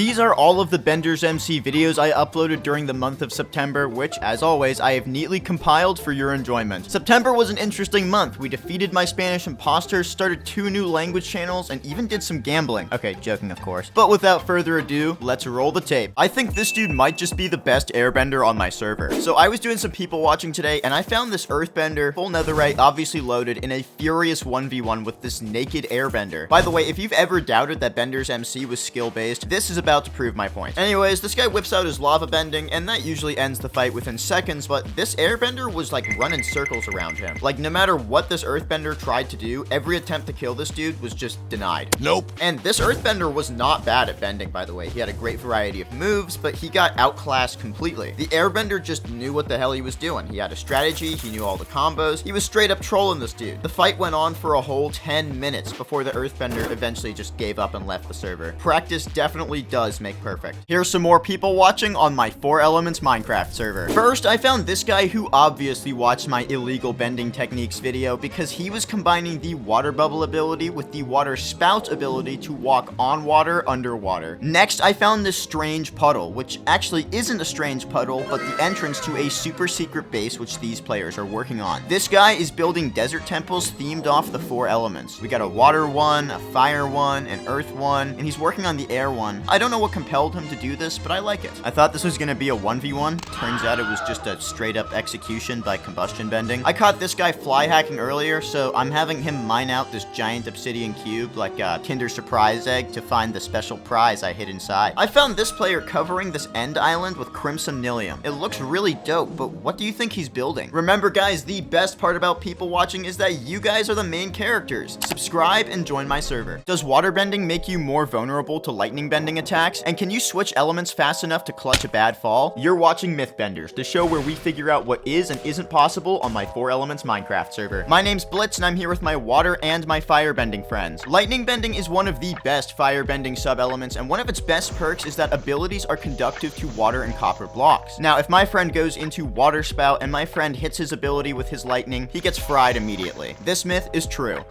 These are all of the Bendersmc videos I uploaded during the month of September, which, as always, I have neatly compiled for your enjoyment. September was an interesting month. We defeated my Spanish imposters, started 2 new language channels, and even did some gambling. Okay, joking of course. But without further ado, let's roll the tape. I think this dude might just be the best airbender on my server. So I was doing some people watching today, and I found this earthbender, full netherite, obviously loaded, in a furious 1v1 with this naked airbender. By the way, if you've ever doubted that Bendersmc was skill-based, this is about to prove my point. Anyways, this guy whips out his lava bending, and that usually ends the fight within seconds, but this airbender was like running circles around him. Like, no matter what this earthbender tried to do, every attempt to kill this dude was just denied. Nope. And this earthbender was not bad at bending, by the way. He had a great variety of moves, but he got outclassed completely. The airbender just knew what the hell he was doing. He had a strategy, he knew all the combos, he was straight up trolling this dude. The fight went on for a whole 10 minutes before the earthbender eventually just gave up and left the server. Practice definitely does make perfect. Here's some more people watching on my 4 Elements Minecraft server. First, I found this guy who obviously watched my illegal bending techniques video because he was combining the water bubble ability with the water spout ability to walk on water underwater. Next, I found this strange puddle, which actually isn't a strange puddle, but the entrance to a super secret base which these players are working on. This guy is building desert temples themed off the 4 elements. We got a water one, a fire one, an earth one, and he's working on the air one. I don't know what compelled him to do this, but I like it. I thought this was gonna be a 1v1. Turns out it was just a straight up execution by combustion bending. I caught this guy fly hacking earlier, so I'm having him mine out this giant obsidian cube like a Kinder Surprise egg to find the special prize I hid inside. I found this player covering this end island with crimson nilium. It looks really dope, but what do you think he's building? Remember guys, the best part about people watching is that you guys are the main characters. Subscribe and join my server. Does water bending make you more vulnerable to lightning bending attacks? And can you switch elements fast enough to clutch a bad fall? You're watching Mythbenders, the show where we figure out what is and isn't possible on my 4 Elements Minecraft server. My name's Blitz and I'm here with my water and my fire bending friends. Lightning bending is one of the best fire bending sub-elements, and one of its best perks is that abilities are conductive to water and copper blocks. Now, if my friend goes into water spout and my friend hits his ability with his lightning, he gets fried immediately. This myth is true.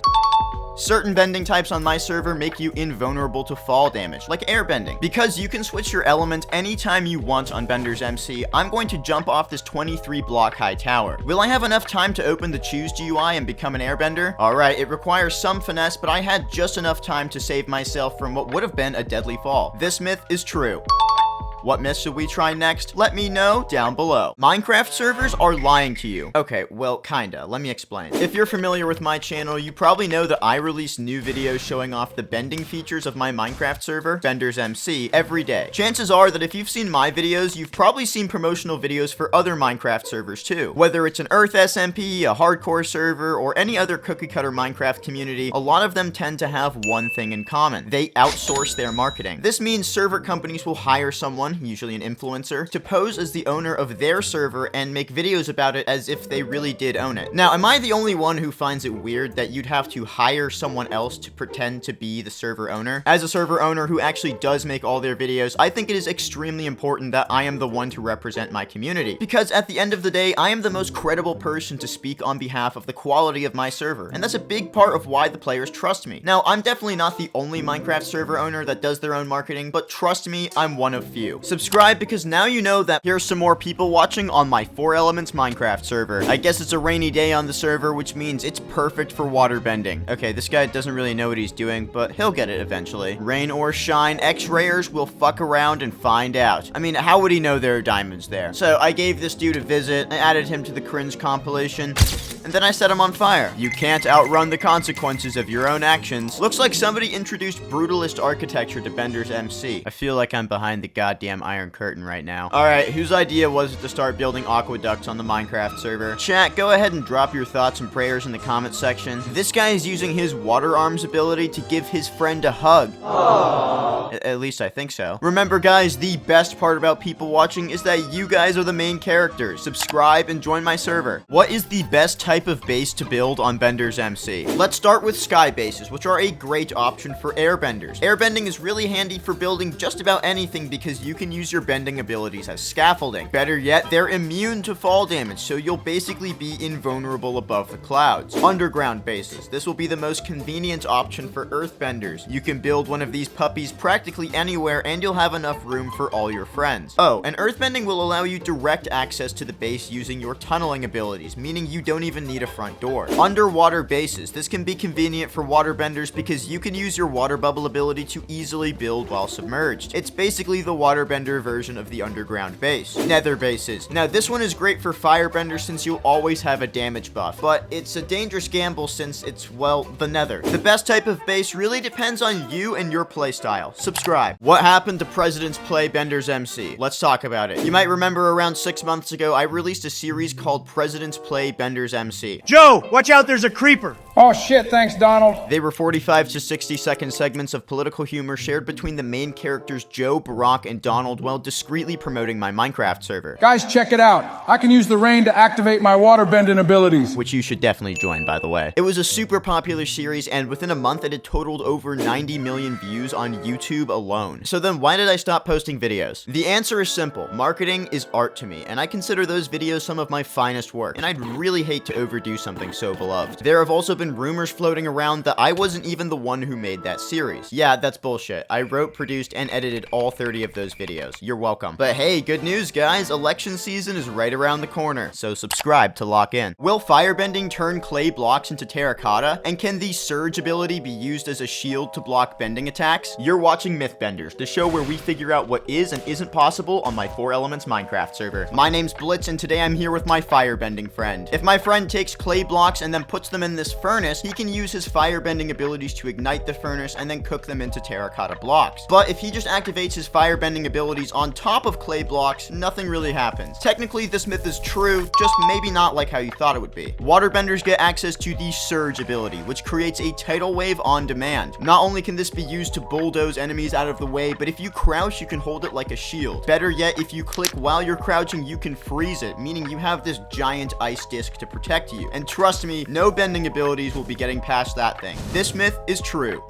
Certain bending types on my server make you invulnerable to fall damage, like airbending. Because you can switch your element anytime you want on Bendersmc, I'm going to jump off this 23 block high tower. Will I have enough time to open the choose GUI and become an airbender? Alright, it requires some finesse, but I had just enough time to save myself from what would have been a deadly fall. This myth is true. What myth should we try next? Let me know down below. Minecraft servers are lying to you. Okay, well, kinda. Let me explain. If you're familiar with my channel, you probably know that I release new videos showing off the bending features of my Minecraft server, Bendersmc, every day. Chances are that if you've seen my videos, you've probably seen promotional videos for other Minecraft servers too. Whether it's an Earth SMP, a hardcore server, or any other cookie-cutter Minecraft community, a lot of them tend to have one thing in common. They outsource their marketing. This means server companies will hire someone, usually an influencer, to pose as the owner of their server and make videos about it as if they really did own it. Now, am I the only one who finds it weird that you'd have to hire someone else to pretend to be the server owner? As a server owner who actually does make all their videos, I think it is extremely important that I am the one to represent my community. Because at the end of the day, I am the most credible person to speak on behalf of the quality of my server, and that's a big part of why the players trust me. Now, I'm definitely not the only Minecraft server owner that does their own marketing, but trust me, I'm one of few. Subscribe because now you know that here's some more people watching on my 4 Elements Minecraft server. I guess it's a rainy day on the server, which means it's perfect for water bending. Okay, this guy doesn't really know what he's doing, but he'll get it eventually. Rain or shine, X-rayers will fuck around and find out. I mean, how would he know there are diamonds there? So I gave this dude a visit, I added him to the cringe compilation, and then I set him on fire. You can't outrun the consequences of your own actions. Looks like somebody introduced brutalist architecture to Bendersmc. I feel like I'm behind the goddamn Iron Curtain right now. Alright, whose idea was it to start building aqueducts on the Minecraft server? Chat, go ahead and drop your thoughts and prayers in the comment section. This guy is using his water arms ability to give his friend a hug. At least I think so. Remember guys, the best part about people watching is that you guys are the main characters. Subscribe and join my server. What is the best type of base to build on Bendersmc. Let's start with sky bases, which are a great option for airbenders. Airbending is really handy for building just about anything because you can use your bending abilities as scaffolding. Better yet, they're immune to fall damage, so you'll basically be invulnerable above the clouds. Underground bases. This will be the most convenient option for earthbenders. You can build one of these puppies practically anywhere and you'll have enough room for all your friends. Oh, and earthbending will allow you direct access to the base using your tunneling abilities, meaning you don't even need a front door. Underwater bases. This can be convenient for waterbenders because you can use your water bubble ability to easily build while submerged. It's basically the waterbender version of the underground base. Nether bases. Now this one is great for firebenders since you'll always have a damage buff, but it's a dangerous gamble since it's, well, the nether. The best type of base really depends on you and your playstyle. Subscribe. What happened to President's Play Bendersmc? Let's talk about it. You might remember around 6 months ago, I released a series called President's Play Bendersmc. Joe, watch out, there's a creeper. Oh shit, thanks Donald. They were 45 to 60 second segments of political humor shared between the main characters Joe, Barack, and Donald while discreetly promoting my Minecraft server. Guys, check it out. I can use the rain to activate my water bending abilities. Which you should definitely join, by the way. It was a super popular series, and within a month it had totaled over 90 million views on YouTube alone. So then why did I stop posting videos? The answer is simple. Marketing is art to me, and I consider those videos some of my finest work, and I'd really hate to overdo something so beloved. There have also been rumors floating around that I wasn't even the one who made that series. Yeah, that's bullshit. I wrote, produced, and edited all 30 of those videos. You're welcome. But hey, good news, guys. Election season is right around the corner, so subscribe to lock in. Will firebending turn clay blocks into terracotta? And can the surge ability be used as a shield to block bending attacks? You're watching Mythbenders, the show where we figure out what is and isn't possible on my 4 Elements Minecraft server. My name's Blitz, and today I'm here with my firebending friend. If my friend takes clay blocks and then puts them in this furnace, he can use his firebending abilities to ignite the furnace and then cook them into terracotta blocks. But if he just activates his firebending abilities on top of clay blocks, nothing really happens. Technically, this myth is true, just maybe not like how you thought it would be. Waterbenders get access to the surge ability, which creates a tidal wave on demand. Not only can this be used to bulldoze enemies out of the way, but if you crouch, you can hold it like a shield. Better yet, if you click while you're crouching, you can freeze it, meaning you have this giant ice disc to protect you. And trust me, no bending abilities will be getting past that thing. This myth is true.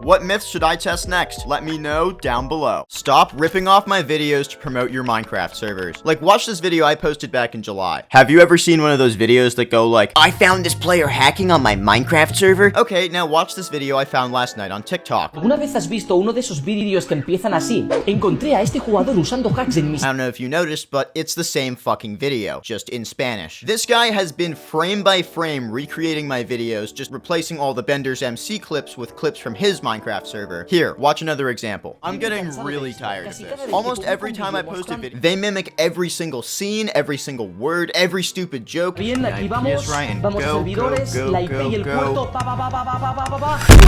What myths should I test next? Let me know down below. Stop ripping off my videos to promote your Minecraft servers. Like, watch this video I posted back in July. Have you ever seen one of those videos that go like, I found this player hacking on my Minecraft server? Okay, now watch this video I found last night on TikTok. ¿Alguna vez has visto uno de esos vídeos que empiezan así? Encontré a este jugador usando hacks en mis... I don't know if you noticed, but it's the same fucking video, just in Spanish. This guy has been frame by frame recreating my videos, just replacing all the Bendersmc clips with clips from his Minecraft server. Here, watch another example. I'm getting really tired of this. Almost every time I post a video, they mimic every single scene, every single word, every stupid joke. Bien, aquí vamos, vamos a servidores, la IP y el puerto,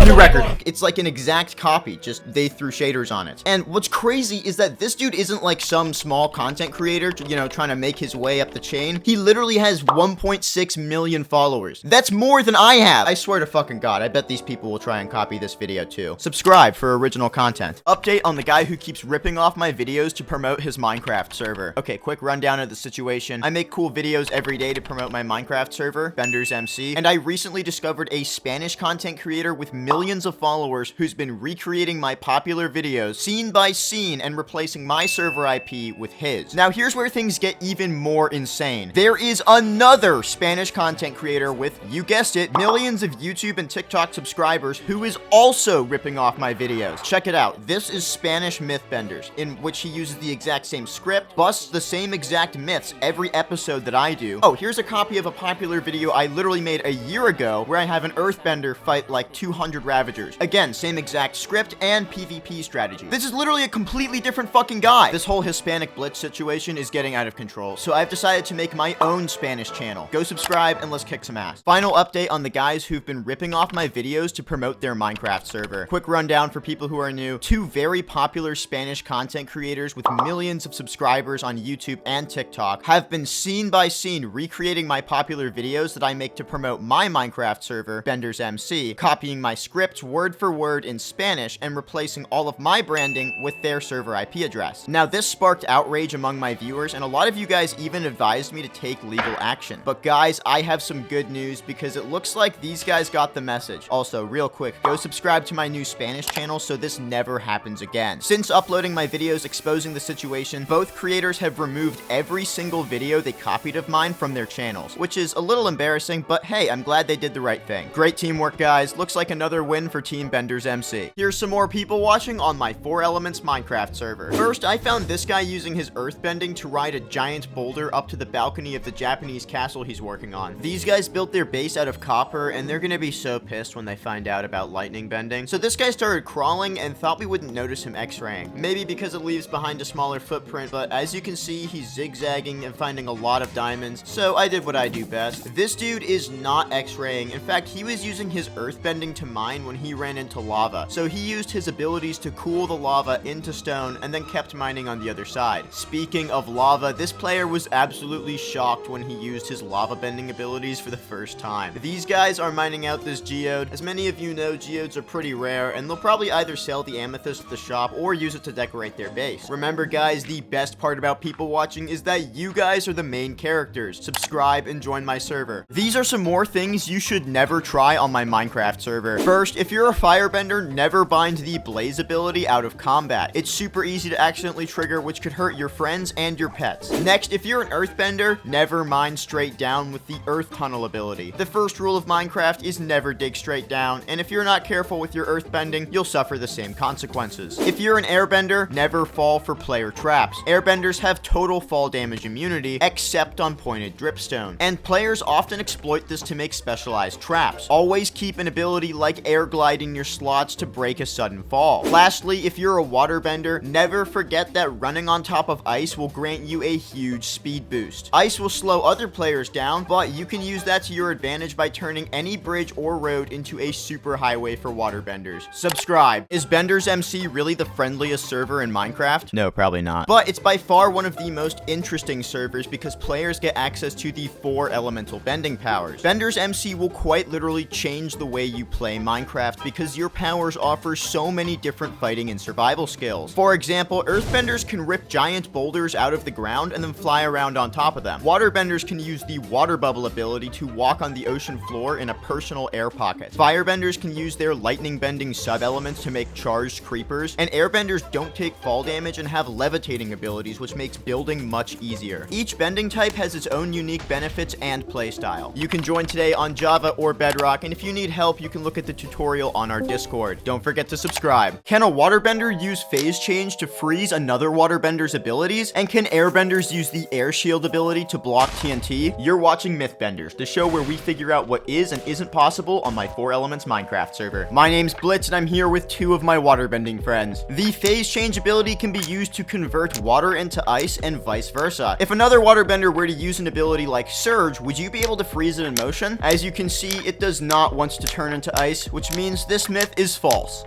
New record. It's like an exact copy, just they threw shaders on it. And what's crazy is that this dude isn't like some small content creator, you know, trying to make his way up the chain. He literally has 1.6 million followers. That's more than I have. I swear to fucking God, I bet these people will try and copy this video too. Subscribe for original content. Update on the guy who keeps ripping off my videos to promote his Minecraft server. Okay, quick rundown of the situation. I make cool videos every day to promote my Minecraft server, Bendersmc, and I recently discovered a Spanish content creator with millions of followers who's been recreating my popular videos scene by scene and replacing my server IP with his. Now here's where things get even more insane. There is another Spanish content creator with, you guessed it, millions of YouTube and TikTok subscribers who is also ripping off my videos. Check it out. This is Spanish Mythbenders, in which he uses the exact same script, busts the same exact myths every episode that I do. Oh, here's a copy of a popular video I literally made a year ago where I have an earthbender fight like 200 ravagers. Again, same exact script and PvP strategy. This is literally a completely different fucking guy. This whole Hispanic Blitz situation is getting out of control, so I've decided to make my own Spanish channel. Go subscribe and let's kick some ass. Final update on the guys who've been ripping off my videos to promote their Minecraft server. server. Quick rundown for people who are new. Two very popular Spanish content creators with millions of subscribers on YouTube and TikTok have been scene by scene recreating my popular videos that I make to promote my Minecraft server, Bendersmc, copying my scripts word for word in Spanish and replacing all of my branding with their server IP address. Now, this sparked outrage among my viewers, and a lot of you guys even advised me to take legal action. But guys, I have some good news because it looks like these guys got the message. Also, real quick, go subscribe to my new Spanish channel so this never happens again. Since uploading my videos exposing the situation, both creators have removed every single video they copied of mine from their channels, which is a little embarrassing, but hey, I'm glad they did the right thing. Great teamwork, guys. Looks like another win for Team Bendersmc. Here's some more people watching on my 4 Elements Minecraft server. First, I found this guy using his earthbending to ride a giant boulder up to the balcony of the Japanese castle he's working on. These guys built their base out of copper, and they're gonna be so pissed when they find out about lightning bending. So this guy started crawling and thought we wouldn't notice him x-raying. Maybe because it leaves behind a smaller footprint, but as you can see, he's zigzagging and finding a lot of diamonds, so I did what I do best. This dude is not x-raying. In fact, he was using his earthbending to mine when he ran into lava. So he used his abilities to cool the lava into stone and then kept mining on the other side. Speaking of lava, this player was absolutely shocked when he used his lava bending abilities for the first time. These guys are mining out this geode. As many of you know, geodes are pretty rare, and they'll probably either sell the amethyst at the shop or use it to decorate their base. Remember guys, the best part about people watching is that you guys are the main characters. Subscribe and join my server. These are some more things you should never try on my Minecraft server. First, if you're a firebender, never bind the blaze ability out of combat. It's super easy to accidentally trigger, which could hurt your friends and your pets. Next, if you're an earthbender, never mine straight down with the earth tunnel ability. The first rule of Minecraft is never dig straight down, and if you're not careful with your earthbending, you'll suffer the same consequences. If you're an airbender, never fall for player traps. Airbenders have total fall damage immunity, except on pointed dripstone, and players often exploit this to make specialized traps. Always keep an ability like air glide in your slots to break a sudden fall. Lastly, if you're a waterbender, never forget that running on top of ice will grant you a huge speed boost. Ice will slow other players down, but you can use that to your advantage by turning any bridge or road into a super highway for waterbenders. Subscribe. Is Bendersmc really the friendliest server in Minecraft? No, probably not. But it's by far one of the most interesting servers because players get access to the 4 elemental bending powers. Bendersmc will quite literally change the way you play Minecraft because your powers offer so many different fighting and survival skills. For example, earthbenders can rip giant boulders out of the ground and then fly around on top of them. Waterbenders can use the water bubble ability to walk on the ocean floor in a personal air pocket. Firebenders can use their lightning bending sub-elements to make charged creepers, and airbenders don't take fall damage and have levitating abilities, which makes building much easier. Each bending type has its own unique benefits and playstyle. You can join today on Java or Bedrock, and if you need help, you can look at the tutorial on our Discord. Don't forget to subscribe. Can a waterbender use phase change to freeze another waterbender's abilities? And can airbenders use the air shield ability to block TNT? You're watching Mythbenders, the show where we figure out what is and isn't possible on my 4 Elements Minecraft server. My name's Blitz, and I'm here with 2 of my waterbending friends. The phase change ability can be used to convert water into ice and vice versa. If another waterbender were to use an ability like Surge, would you be able to freeze it in motion? As you can see, it does not want to turn into ice, which means this myth is false.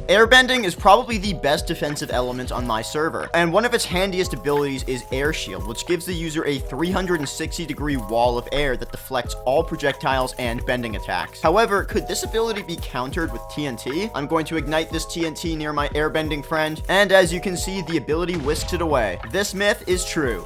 Airbending is probably the best defensive element on my server, and one of its handiest abilities is Air Shield, which gives the user a 360-degree wall of air that deflects all projectiles and bending attacks. However, could this ability be countered with TNT? I'm going to ignite this TNT near my airbending friend, and as you can see, the ability whisks it away. This myth is true.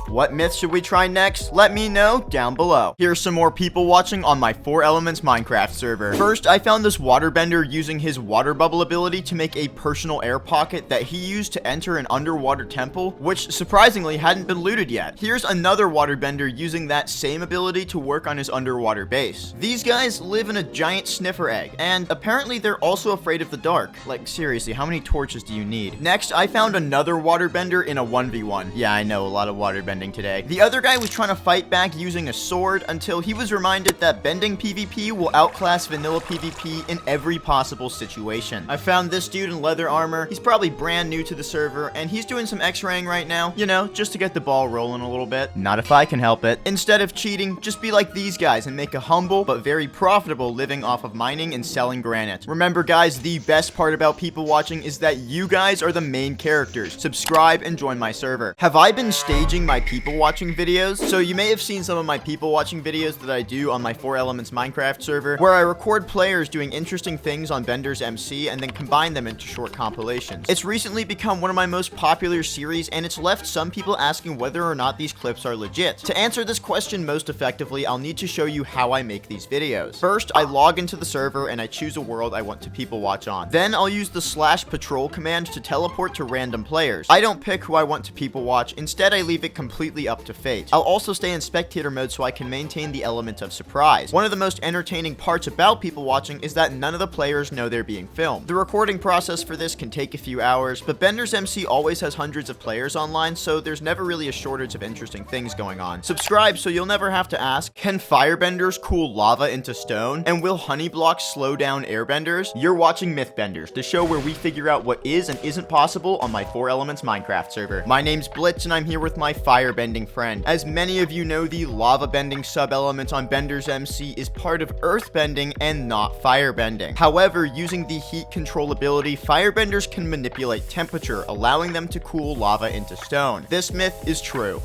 What myth should we try next? Let me know down below. Here's some more people watching on my 4 Elements Minecraft server. First, I found this waterbender using his water bubble ability to make a personal air pocket that he used to enter an underwater temple, which surprisingly hadn't been looted yet. Here's another waterbender using that same ability to work on his underwater base. These guys live in a giant sniffer egg, and apparently they're also afraid of the dark. Like, seriously, how many torches do you need? Next, I found another waterbender in a 1v1. Yeah, I know, a lot of waterbenders bending today. The other guy was trying to fight back using a sword until he was reminded that bending PvP will outclass vanilla PvP in every possible situation. I found this dude in leather armor. He's probably brand new to the server, and he's doing some X-raying right now, you know, just to get the ball rolling a little bit. Not if I can help it. Instead of cheating, just be like these guys and make a humble but very profitable living off of mining and selling granite. Remember guys, the best part about people watching is that you guys are the main characters. Subscribe and join my server. Have I been staging my people watching videos? So you may have seen some of my people watching videos that I do on my 4 Elements Minecraft server, where I record players doing interesting things on Bendersmc and then combine them into short compilations. It's recently become one of my most popular series, and it's left some people asking whether or not these clips are legit. To answer this question most effectively, I'll need to show you how I make these videos. First, I log into the server and I choose a world I want to people watch on. Then I'll use the /patrol command to teleport to random players. I don't pick who I want to people watch, instead I leave it completely up to fate. I'll also stay in spectator mode so I can maintain the element of surprise. One of the most entertaining parts about people watching is that none of the players know they're being filmed. The recording process for this can take a few hours, but Bendersmc always has hundreds of players online, so there's never really a shortage of interesting things going on. Subscribe so you'll never have to ask, can firebenders cool lava into stone? And will honey blocks slow down airbenders? You're watching Mythbenders, the show where we figure out what is and isn't possible on my 4 Elements Minecraft server. My name's Blitz and I'm here with my firebending friend. As many of you know, the lava bending sub-element on Bendersmc is part of earthbending and not firebending. However, using the heat control ability, firebenders can manipulate temperature, allowing them to cool lava into stone. This myth is true.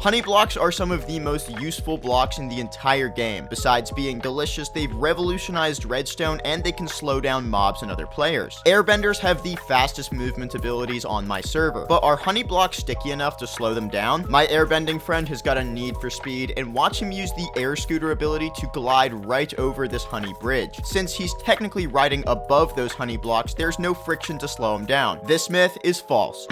Honey blocks are some of the most useful blocks in the entire game. Besides being delicious, they've revolutionized redstone and they can slow down mobs and other players. Airbenders have the fastest movement abilities on my server, but are honey blocks sticky enough to slow them down? My airbending friend has got a need for speed, and watch him use the air scooter ability to glide right over this honey bridge. Since he's technically riding above those honey blocks, there's no friction to slow him down. This myth is false.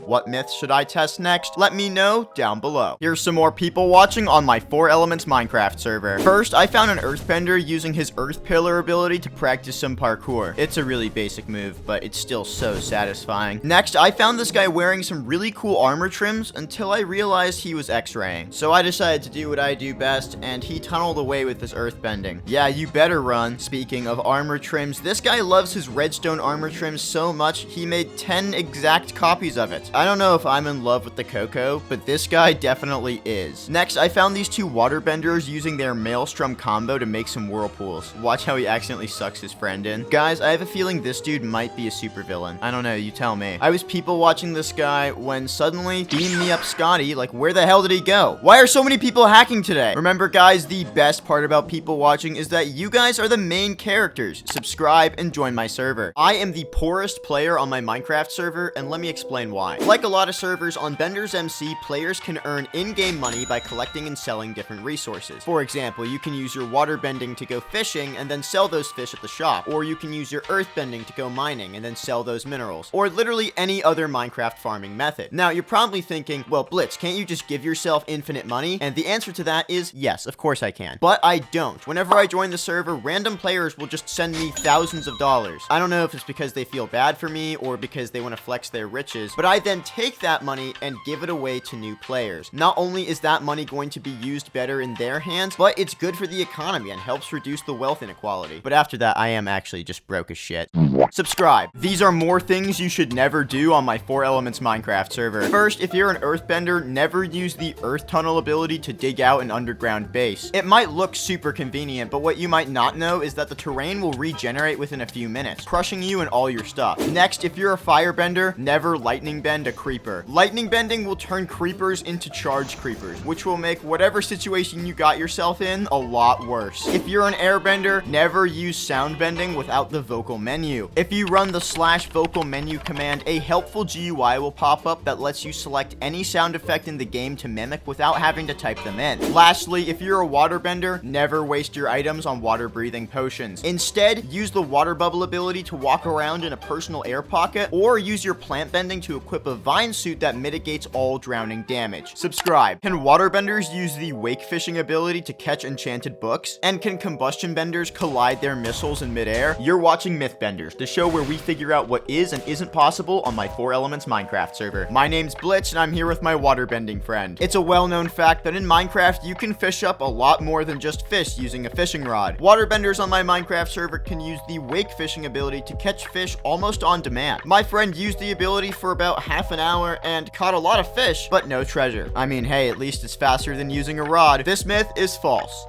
What myths should I test next? Let me know down below. Here's some more people watching on my 4 Elements Minecraft server. First, I found an earthbender using his earth pillar ability to practice some parkour. It's a really basic move, but it's still so satisfying. Next, I found this guy wearing some really cool armor trims until I realized he was X-raying. So I decided to do what I do best, and he tunneled away with his earthbending. Yeah, you better run. Speaking of armor trims, this guy loves his redstone armor trims so much, he made 10 exact copies of it. I don't know if I'm in love with the cocoa, but this guy definitely is. Next, I found these 2 waterbenders using their maelstrom combo to make some whirlpools. Watch how he accidentally sucks his friend in. Guys, I have a feeling this dude might be a supervillain. I don't know, you tell me. I was people watching this guy when suddenly beam me up Scotty, like where the hell did he go? Why are so many people hacking today? Remember guys, the best part about people watching is that you guys are the main characters. Subscribe and join my server. I am the poorest player on my Minecraft server, and let me explain why. Like a lot of servers on Bendersmc, players can earn in-game money by collecting and selling different resources. For example, you can use your water bending to go fishing and then sell those fish at the shop, or you can use your earth bending to go mining and then sell those minerals, or literally any other Minecraft farming method. Now, you're probably thinking, well, Blitz, can't you just give yourself infinite money? And the answer to that is yes, of course I can. But I don't. Whenever I join the server, random players will just send me thousands of dollars. I don't know if it's because they feel bad for me or because they want to flex their riches, but I then take that money and give it away to new players. Not only is that money going to be used better in their hands, but it's good for the economy and helps reduce the wealth inequality. But after that, I am actually just broke as shit. Subscribe. These are more things you should never do on my 4 Elements Minecraft server. First, if you're an earthbender, never use the earth tunnel ability to dig out an underground base. It might look super convenient, but what you might not know is that the terrain will regenerate within a few minutes, crushing you and all your stuff. Next, if you're a firebender, never lightning bend a creeper. Lightning bending will turn creepers into charged creepers, which will make whatever situation you got yourself in a lot worse. If you're an airbender, never use sound bending without the vocal menu. If you run the /vocal menu command, a helpful GUI will pop up that lets you select any sound effect in the game to mimic without having to type them in. Lastly, if you're a waterbender, never waste your items on water breathing potions. Instead, use the water bubble ability to walk around in a personal air pocket, or use your plant bending to equip a vine suit that mitigates all drowning damage. Subscribe. Can waterbenders use the wake fishing ability to catch enchanted books? And can combustion benders collide their missiles in midair? You're watching Mythbenders, the show where we figure out what is and isn't possible on my 4 Elements Minecraft server. My name's Blitz, and I'm here with my waterbending friend. It's a well-known fact that in Minecraft, you can fish up a lot more than just fish using a fishing rod. Waterbenders on my Minecraft server can use the wake fishing ability to catch fish almost on demand. My friend used the ability for about half an hour and caught a lot of fish, but no treasure. I mean, hey, at least it's faster than using a rod. This myth is false.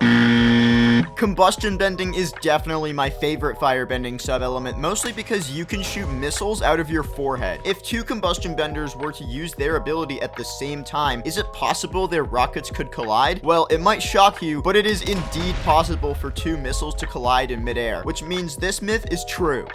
Combustion bending is definitely my favorite firebending sub-element, mostly because you can shoot missiles out of your forehead. If 2 combustion benders were to use their ability at the same time, is it possible their rockets could collide? Well, it might shock you, but it is indeed possible for 2 missiles to collide in midair, which means this myth is true.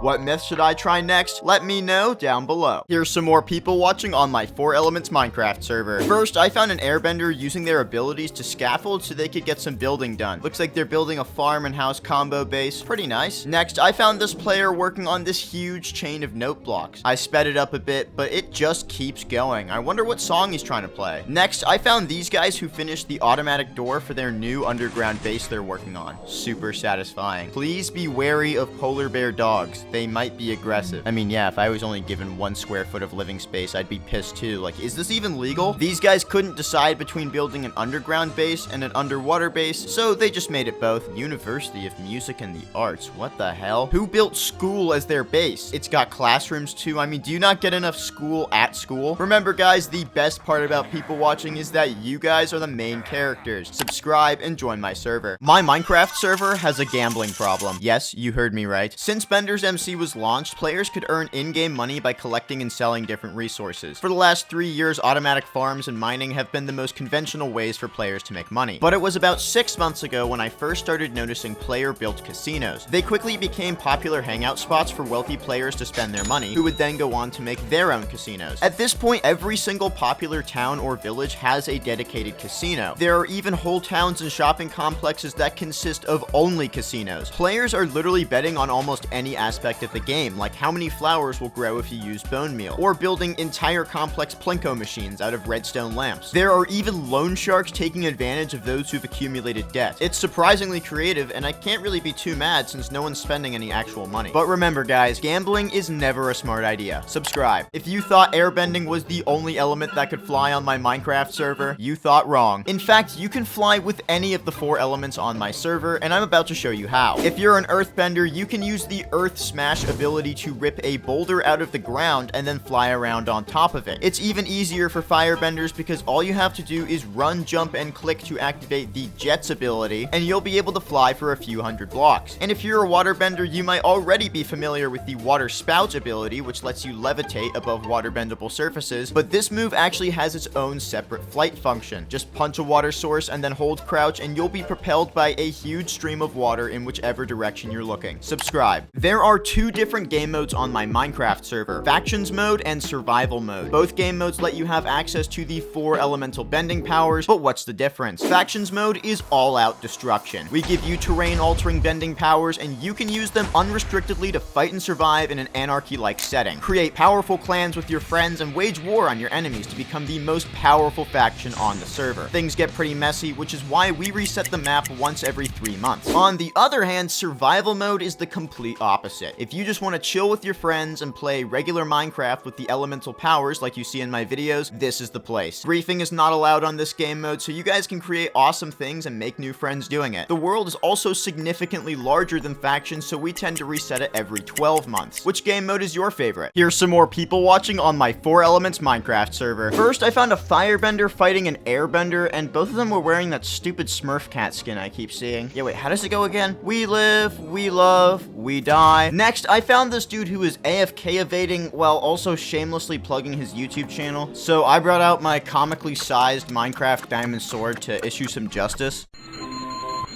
What myth should I try next? Let me know down below. Here's some more people watching on my 4 Elements Minecraft server. First, I found an airbender using their abilities to scaffold so they could get some building done. Looks like they're building a farm and house combo base. Pretty nice. Next, I found this player working on this huge chain of note blocks. I sped it up a bit, but it just keeps going. I wonder what song he's trying to play. Next, I found these guys who finished the automatic door for their new underground base they're working on. Super satisfying. Please be wary of polar bear dogs. They might be aggressive. I mean, yeah, if I was only given 1 square foot of living space, I'd be pissed too. Like, is this even legal? These guys couldn't decide between building an underground base and an underwater base, so they just made it both. University of Music and the Arts. What the hell? Who built school as their base? It's got classrooms too. I mean, do you not get enough school at school? Remember, guys, the best part about people watching is that you guys are the main characters. Subscribe and join my server. My Minecraft server has a gambling problem. Yes, you heard me right. Since Bendersmc was launched, players could earn in-game money by collecting and selling different resources. For the last 3 years, automatic farms and mining have been the most conventional ways for players to make money. But it was about 6 months ago when I first started noticing player-built casinos. They quickly became popular hangout spots for wealthy players to spend their money, who would then go on to make their own casinos. At this point, every single popular town or village has a dedicated casino. There are even whole towns and shopping complexes that consist of only casinos. Players are literally betting on almost any aspect of the game, like how many flowers will grow if you use bone meal, or building entire complex plinko machines out of redstone lamps. There are even loan sharks taking advantage of those who've accumulated debt. It's surprisingly creative, and I can't really be too mad since no one's spending any actual money. But remember, guys, gambling is never a smart idea. Subscribe. If you thought airbending was the only element that could fly on my Minecraft server, you thought wrong. In fact, you can fly with any of the 4 elements on my server, and I'm about to show you how. If you're an earthbender, you can use the Earth Smash ability to rip a boulder out of the ground and then fly around on top of it. It's even easier for firebenders because all you have to do is run, jump, and click to activate the Jets ability, and you'll be able to fly for a few hundred blocks. And if you're a waterbender, you might already be familiar with the Water Spout ability, which lets you levitate above waterbendable surfaces, but this move actually has its own separate flight function. Just punch a water source and then hold crouch, and you'll be propelled by a huge stream of water in whichever direction you're looking. Subscribe. There are 2 different game modes on my Minecraft server, Factions mode and Survival mode. Both game modes let you have access to the 4 elemental bending powers, but what's the difference? Factions mode is all-out destruction. We give you terrain-altering bending powers, and you can use them unrestrictedly to fight and survive in an anarchy-like setting. Create powerful clans with your friends and wage war on your enemies to become the most powerful faction on the server. Things get pretty messy, which is why we reset the map once every 3 months. On the other hand, Survival mode is the complete opposite. If you just want to chill with your friends and play regular Minecraft with the elemental powers like you see in my videos, this is the place. Griefing is not allowed on this game mode, so you guys can create awesome things and make new friends doing it. The world is also significantly larger than Factions, so we tend to reset it every 12 months. Which game mode is your favorite? Here's some more people watching on my 4 Elements Minecraft server. First, I found a firebender fighting an airbender, and both of them were wearing that stupid Smurf cat skin I keep seeing. Yeah, wait, how does it go again? We live, we love, we die. Next, I found this dude who is AFK evading while also shamelessly plugging his YouTube channel. So I brought out my comically sized Minecraft diamond sword to issue some justice.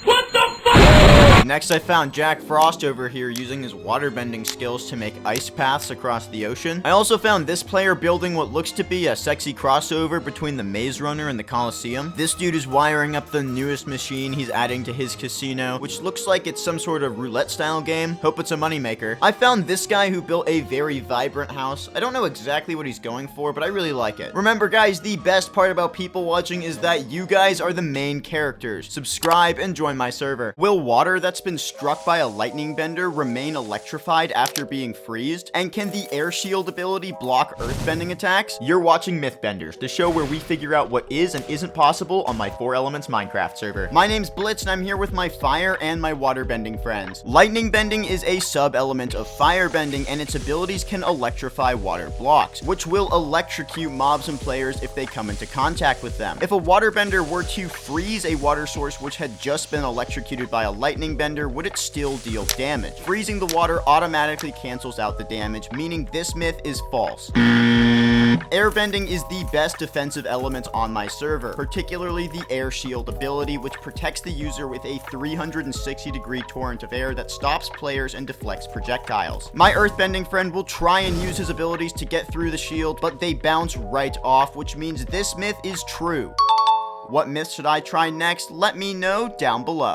What the fuck? Next, I found Jack Frost over here using his waterbending skills to make ice paths across the ocean. I also found this player building what looks to be a sexy crossover between the Maze Runner and the Coliseum. This dude is wiring up the newest machine he's adding to his casino, which looks like it's some sort of roulette style game. Hope it's a moneymaker. I found this guy who built a very vibrant house. I don't know exactly what he's going for, but I really like it. Remember guys, the best part about people watching is that you guys are the main characters. Subscribe and join my server. Will water that's been struck by a lightning bender remain electrified after being freezed? And can the air shield ability block earthbending attacks? You're watching Mythbenders, the show where we figure out what is and isn't possible on my 4 Elements Minecraft server. My name's Blitz and I'm here with my fire and my waterbending friends. Lightning bending is a sub-element of firebending and its abilities can electrify water blocks, which will electrocute mobs and players if they come into contact with them. If a waterbender were to freeze a water source which had just been electrocuted by a lightning bender, would it still deal damage? Freezing the water automatically cancels out the damage, meaning this myth is false. Airbending is the best defensive element on my server, particularly the air shield ability, which protects the user with a 360-degree torrent of air that stops players and deflects projectiles. My earthbending friend will try and use his abilities to get through the shield, but they bounce right off, which means this myth is true. What myth should I try next? Let me know down below.